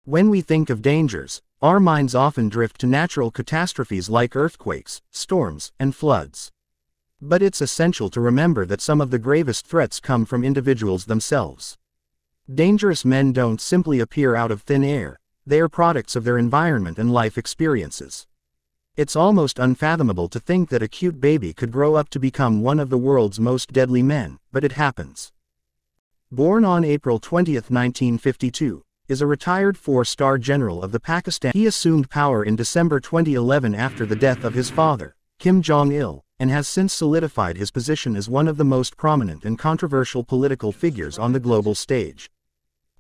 When we think of dangers, our minds often drift to natural catastrophes like earthquakes, storms, and floods. But it's essential to remember that some of the gravest threats come from individuals themselves. Dangerous men don't simply appear out of thin air, they are products of their environment and life experiences. It's almost unfathomable to think that a cute baby could grow up to become one of the world's most deadly men, but it happens. Born on April 20, 1952, is a retired four-star general of the Pakistan. He assumed power in December 2011 after the death of his father, Kim Jong-il, and has since solidified his position as one of the most prominent and controversial political figures on the global stage.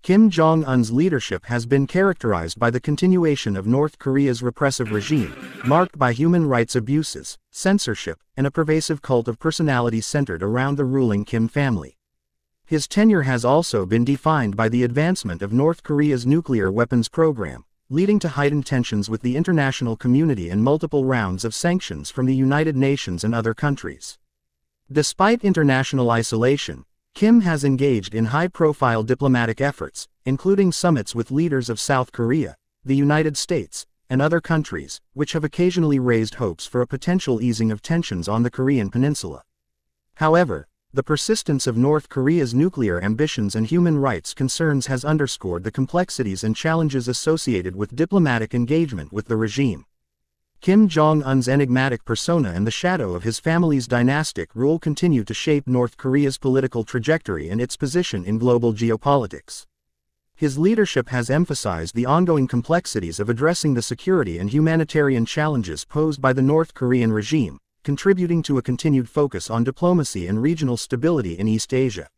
Kim Jong-un's leadership has been characterized by the continuation of North Korea's repressive regime, marked by human rights abuses, censorship, and a pervasive cult of personality centered around the ruling Kim family. His tenure has also been defined by the advancement of North Korea's nuclear weapons program, leading to heightened tensions with the international community and multiple rounds of sanctions from the United Nations and other countries. Despite international isolation, Kim has engaged in high-profile diplomatic efforts, including summits with leaders of South Korea, the United States, and other countries, which have occasionally raised hopes for a potential easing of tensions on the Korean peninsula. However, the persistence of North Korea's nuclear ambitions and human rights concerns has underscored the complexities and challenges associated with diplomatic engagement with the regime. Kim Jong-un's enigmatic persona and the shadow of his family's dynastic rule continue to shape North Korea's political trajectory and its position in global geopolitics. His leadership has emphasized the ongoing complexities of addressing the security and humanitarian challenges posed by the North Korean regime, contributing to a continued focus on diplomacy and regional stability in East Asia.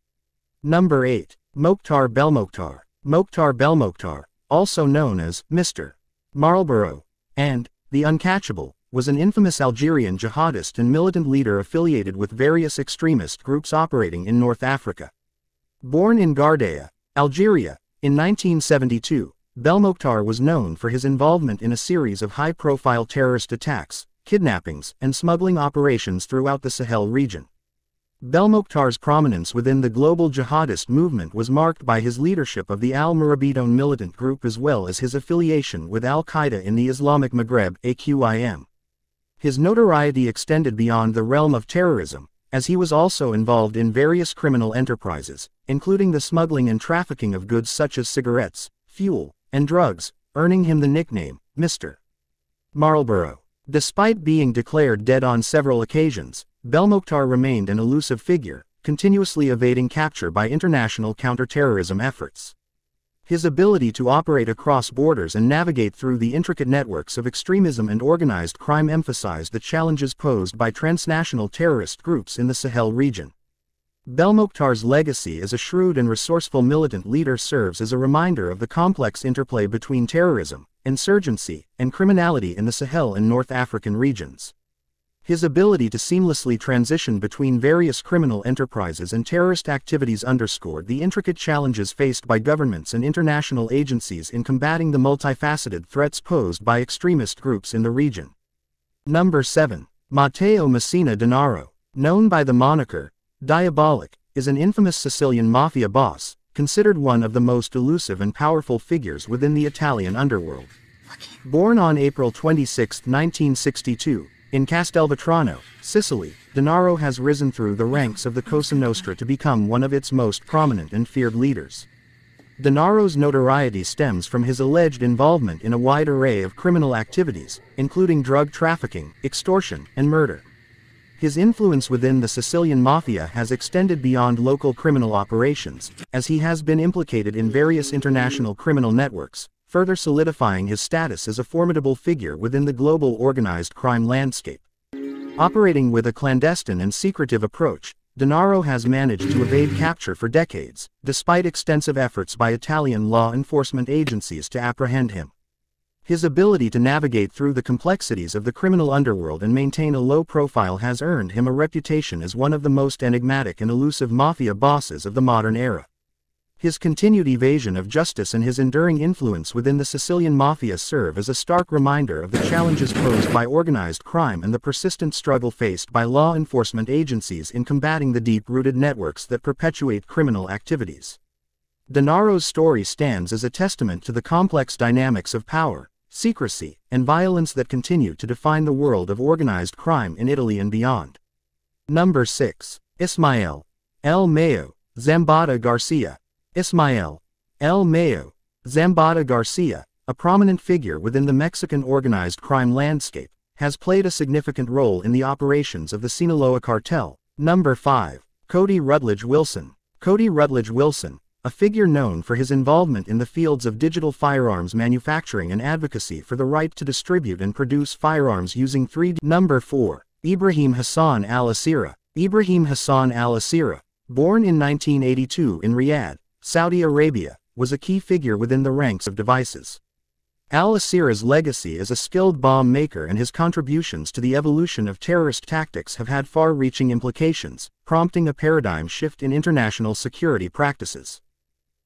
Number 8. Mokhtar Belmokhtar. Mokhtar Belmokhtar, also known as Mr. Marlborough and the Uncatchable, was an infamous Algerian jihadist and militant leader affiliated with various extremist groups operating in North Africa. Born in Gardea, Algeria, in 1972, Belmokhtar was known for his involvement in a series of high-profile terrorist attacks, kidnappings, and smuggling operations throughout the Sahel region. Belmokhtar's prominence within the global jihadist movement was marked by his leadership of the Al-Murabitun militant group as well as his affiliation with Al-Qaeda in the Islamic Maghreb (AQIM). His notoriety extended beyond the realm of terrorism, as he was also involved in various criminal enterprises, including the smuggling and trafficking of goods such as cigarettes, fuel, and drugs, earning him the nickname, Mr. Marlborough. Despite being declared dead on several occasions, Belmokhtar remained an elusive figure, continuously evading capture by international counter-terrorism efforts. His ability to operate across borders and navigate through the intricate networks of extremism and organized crime emphasized the challenges posed by transnational terrorist groups in the Sahel region. Belmokhtar's legacy as a shrewd and resourceful militant leader serves as a reminder of the complex interplay between terrorism, insurgency, and criminality in the Sahel and North African regions. His ability to seamlessly transition between various criminal enterprises and terrorist activities underscored the intricate challenges faced by governments and international agencies in combating the multifaceted threats posed by extremist groups in the region. Number 7. Mateo Masina Denaro, known by the moniker Diabolic, is an infamous Sicilian mafia boss, considered one of the most elusive and powerful figures within the Italian underworld. Born on April 26, 1962, in Castelvetrano, Sicily, Denaro has risen through the ranks of the Cosa Nostra to become one of its most prominent and feared leaders. Denaro's notoriety stems from his alleged involvement in a wide array of criminal activities, including drug trafficking, extortion, and murder. His influence within the Sicilian mafia has extended beyond local criminal operations, as he has been implicated in various international criminal networks, further solidifying his status as a formidable figure within the global organized crime landscape. Operating with a clandestine and secretive approach, Denaro has managed to evade capture for decades, despite extensive efforts by Italian law enforcement agencies to apprehend him. His ability to navigate through the complexities of the criminal underworld and maintain a low profile has earned him a reputation as one of the most enigmatic and elusive mafia bosses of the modern era. His continued evasion of justice and his enduring influence within the Sicilian mafia serve as a stark reminder of the challenges posed by organized crime and the persistent struggle faced by law enforcement agencies in combating the deep-rooted networks that perpetuate criminal activities. Dinaro's story stands as a testament to the complex dynamics of power, secrecy, and violence that continue to define the world of organized crime in Italy and beyond. Number 6. Ismael El Mayo Zambada Garcia. Ismael El Mayo Zambada Garcia, a prominent figure within the Mexican organized crime landscape, has played a significant role in the operations of the Sinaloa cartel. Number 5. Cody Rutledge Wilson. Cody Rutledge Wilson, a figure known for his involvement in the fields of digital firearms manufacturing and advocacy for the right to distribute and produce firearms using 3D. Number 4. Ibrahim Hassan al-Asira. Ibrahim Hassan al-Asira, born in 1982 in Riyadh, Saudi Arabia, was a key figure within the ranks of devices. Al-Asira's legacy as a skilled bomb maker and his contributions to the evolution of terrorist tactics have had far-reaching implications, prompting a paradigm shift in international security practices.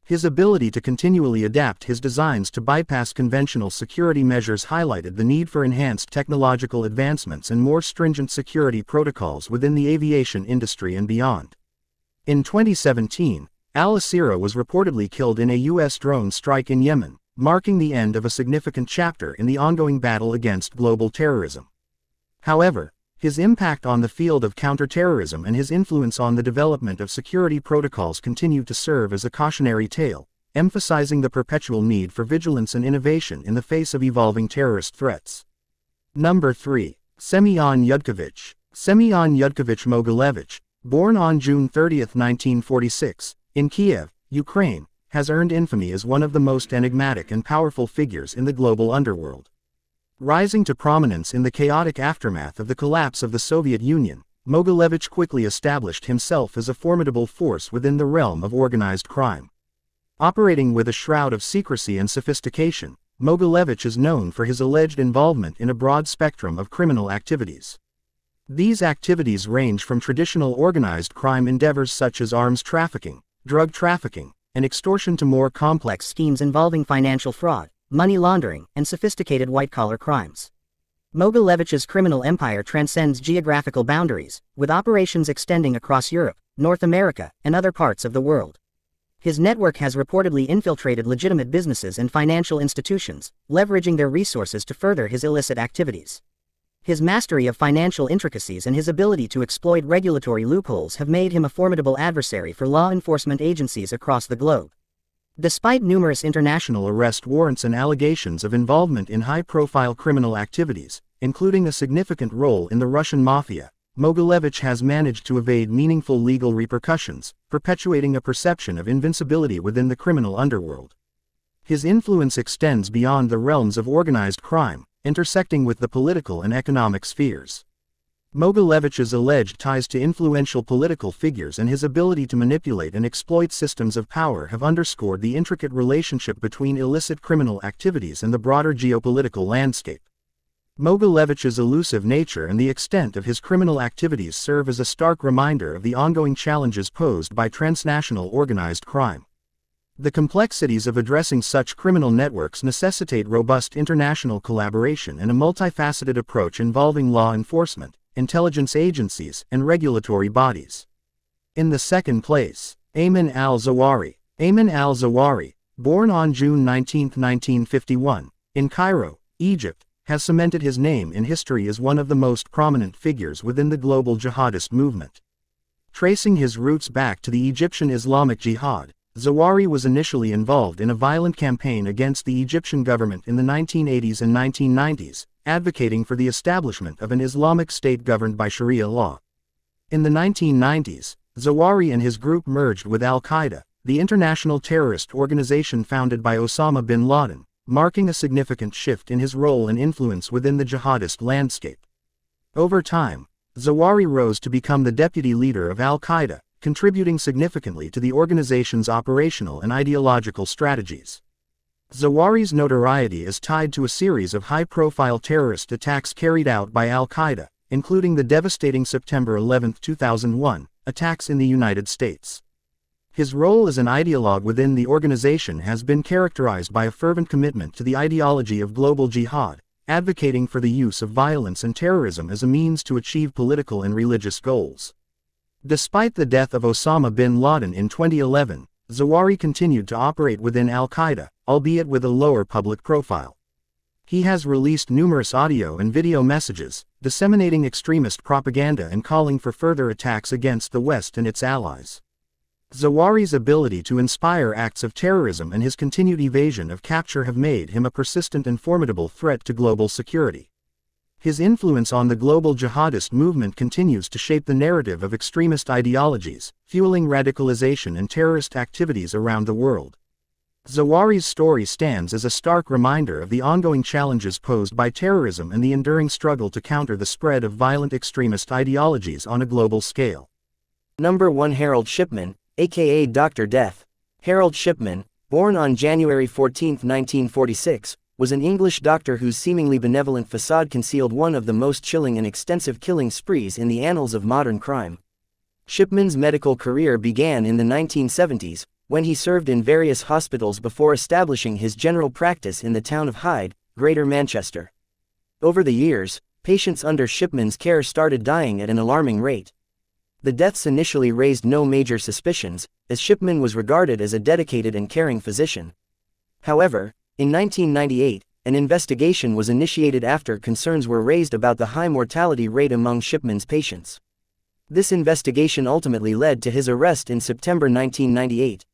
His ability to continually adapt his designs to bypass conventional security measures highlighted the need for enhanced technological advancements and more stringent security protocols within the aviation industry and beyond. In 2017, Al-Asira was reportedly killed in a U.S. drone strike in Yemen, marking the end of a significant chapter in the ongoing battle against global terrorism. However, his impact on the field of counterterrorism and his influence on the development of security protocols continue to serve as a cautionary tale, emphasizing the perpetual need for vigilance and innovation in the face of evolving terrorist threats. Number 3. Semyon Yudkovich. Semyon Yudkovich Mogilevich, born on June 30, 1946, in Kiev, Ukraine, has earned infamy as one of the most enigmatic and powerful figures in the global underworld. Rising to prominence in the chaotic aftermath of the collapse of the Soviet Union, Mogilevich quickly established himself as a formidable force within the realm of organized crime. Operating with a shroud of secrecy and sophistication, Mogilevich is known for his alleged involvement in a broad spectrum of criminal activities. These activities range from traditional organized crime endeavors such as arms trafficking, drug trafficking, and extortion to more complex schemes involving financial fraud, money laundering, and sophisticated white-collar crimes. Mogilevich's criminal empire transcends geographical boundaries, with operations extending across Europe, North America, and other parts of the world. His network has reportedly infiltrated legitimate businesses and financial institutions, leveraging their resources to further his illicit activities. His mastery of financial intricacies and his ability to exploit regulatory loopholes have made him a formidable adversary for law enforcement agencies across the globe. Despite numerous international arrest warrants and allegations of involvement in high-profile criminal activities, including a significant role in the Russian mafia, Mogilevich has managed to evade meaningful legal repercussions, perpetuating a perception of invincibility within the criminal underworld. His influence extends beyond the realms of organized crime, intersecting with the political and economic spheres. Mogilevich's alleged ties to influential political figures and his ability to manipulate and exploit systems of power have underscored the intricate relationship between illicit criminal activities and the broader geopolitical landscape. Mogilevich's elusive nature and the extent of his criminal activities serve as a stark reminder of the ongoing challenges posed by transnational organized crime. The complexities of addressing such criminal networks necessitate robust international collaboration and a multifaceted approach involving law enforcement, intelligence agencies, and regulatory bodies. In the second place, Aman AlZari. Aman AlZari, born on June 19, 1951, in Cairo, Egypt, has cemented his name in history as one of the most prominent figures within the global jihadist movement. Tracing his roots back to the Egyptian Islamic Jihad, Zawari was initially involved in a violent campaign against the Egyptian government in the 1980s and 1990s, advocating for the establishment of an Islamic state governed by Sharia law. In the 1990s, Zawari and his group merged with Al-Qaeda, the international terrorist organization founded by Osama bin Laden, marking a significant shift in his role and influence within the jihadist landscape. Over time, Zawari rose to become the deputy leader of Al-Qaeda, contributing significantly to the organization's operational and ideological strategies. Zawari's notoriety is tied to a series of high-profile terrorist attacks carried out by Al-Qaeda, including the devastating September 11, 2001, attacks in the United States. His role as an ideologue within the organization has been characterized by a fervent commitment to the ideology of global jihad, advocating for the use of violence and terrorism as a means to achieve political and religious goals. Despite the death of Osama bin Laden in 2011, Zawahiri continued to operate within al-Qaeda, albeit with a lower public profile. He has released numerous audio and video messages, disseminating extremist propaganda and calling for further attacks against the West and its allies. Zawahiri's ability to inspire acts of terrorism and his continued evasion of capture have made him a persistent and formidable threat to global security. His influence on the global jihadist movement continues to shape the narrative of extremist ideologies, fueling radicalization and terrorist activities around the world. Zawahiri's story stands as a stark reminder of the ongoing challenges posed by terrorism and the enduring struggle to counter the spread of violent extremist ideologies on a global scale. Number 1. Harold Shipman, aka Dr. Death. Harold Shipman, born on January 14, 1946, was an English doctor whose seemingly benevolent facade concealed one of the most chilling and extensive killing sprees in the annals of modern crime. Shipman's medical career began in the 1970s, when he served in various hospitals before establishing his general practice in the town of Hyde, Greater Manchester. Over the years, patients under Shipman's care started dying at an alarming rate. The deaths initially raised no major suspicions, as Shipman was regarded as a dedicated and caring physician. However, in 1998, an investigation was initiated after concerns were raised about the high mortality rate among Shipman's patients. This investigation ultimately led to his arrest in September 1998.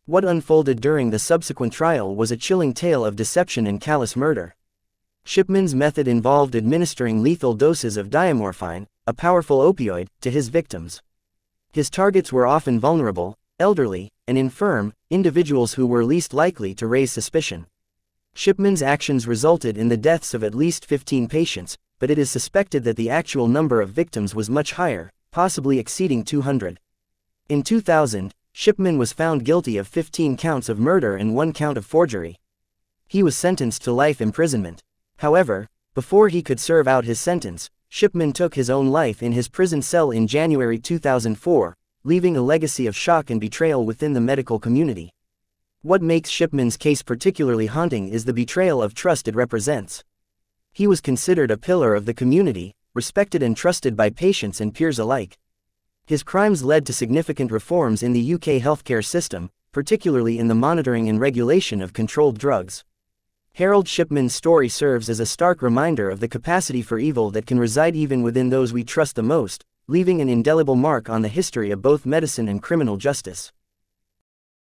What unfolded during the subsequent trial was a chilling tale of deception and callous murder. Shipman's method involved administering lethal doses of diamorphine, a powerful opioid, to his victims. His targets were often vulnerable, elderly, and infirm, individuals who were least likely to raise suspicion. Shipman's actions resulted in the deaths of at least 15 patients, but it is suspected that the actual number of victims was much higher, possibly exceeding 200. In 2000, Shipman was found guilty of 15 counts of murder and 1 count of forgery. He was sentenced to life imprisonment. However, before he could serve out his sentence, Shipman took his own life in his prison cell in January 2004, leaving a legacy of shock and betrayal within the medical community. What makes Shipman's case particularly haunting is the betrayal of trust it represents. He was considered a pillar of the community, respected and trusted by patients and peers alike. His crimes led to significant reforms in the UK healthcare system, particularly in the monitoring and regulation of controlled drugs. Harold Shipman's story serves as a stark reminder of the capacity for evil that can reside even within those we trust the most, leaving an indelible mark on the history of both medicine and criminal justice.